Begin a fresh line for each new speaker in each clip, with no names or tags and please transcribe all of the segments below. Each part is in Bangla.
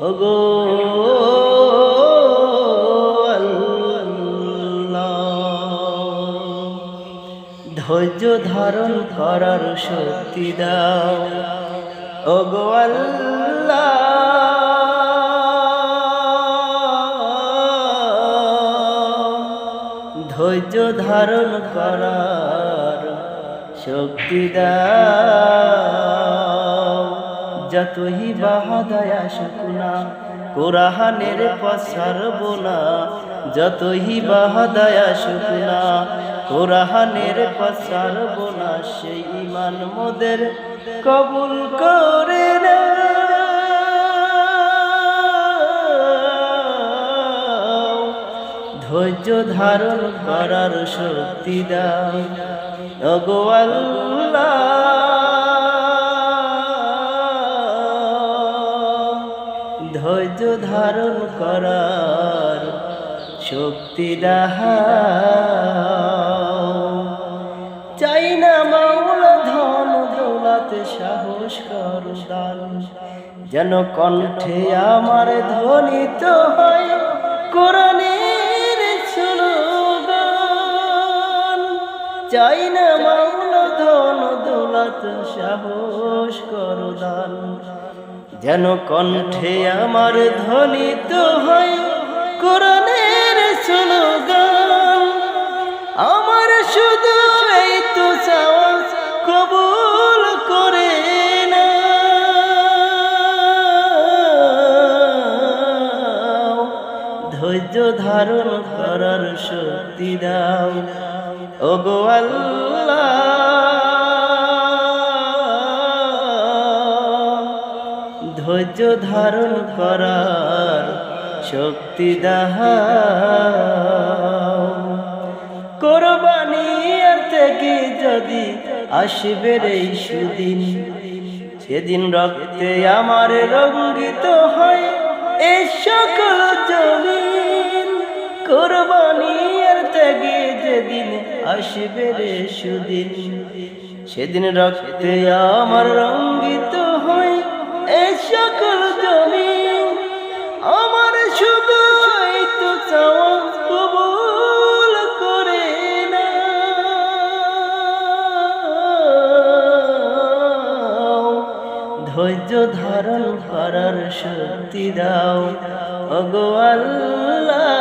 ওগো আল্লাহ, ধৈর্য ধারণ করার শক্তি দাও। ওগো আল্লাহ, ধৈর্য ধারণ করার শক্তি দাও। যতই বাহাদায় আসুক না কোরআনের পছাড়ব না, যতই বাহাদায় আসুক না কোরআনের পছাড়ব না। সেই ঈমান মোদের কবুল করে না। ধৈর্য ধারণ করার শক্তি দাও। ওগো আল্লাহ, ধৈর্য ধারণ করার শক্তি দাও। চাই না মাওলা ধন দৌলত সাহস কর দান, যেন কণ্ঠে আমার ধ্বনিত হয় কোরআনের স্লোগান। চাই না মাওলা ধন দৌলত সাহস কর দান, যেন কণ্ঠে আমার ধ্বনিত হয় কোরআনের স্লোগান। আমার শুধু এই তো চাওয়া, কবুল করে না। ধৈর্য ধারণ করার শক্তি দাও। ওগো আল্লাহ, ধৈর্য ধারণ করার শক্তি দাও। কোরবানির থেকে যদি আসবে এই সুদিন, সেদিন রক্তে আমার রঙ্গিত হয় এই সকল জমিন। কোরবানির থেকে যেদিন আসবে রে সুদিন, সেদিন রক্তে আমার রঙ্গিত হয় এই সকল জমিন। আমার শুধু এই তো চাওয়া, কবুল করে না। ধৈর্য ধারণ করার শক্তি দাও। ওগো আল্লাহ,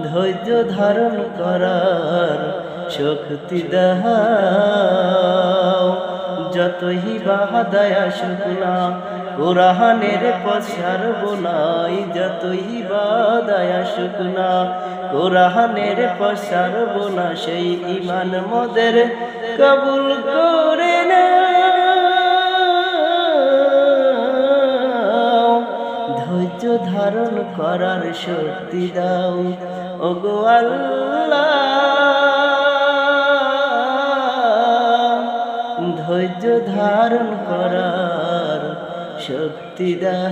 ধৈর্য ধারণ করার শক্তি দাও। যতই বাহাদায় আসুক না কোরআনের পছাড়ব না, যতই বাহাদায় আসুক না কোরআনের পছাড়ব না। সেই ঈমান মোদের কবুল করে না। ধৈর্য ধারণ করার শক্তি দাও। ওগো আল্লাহ, ধৈর্য ধারণ করার শক্তি দাও।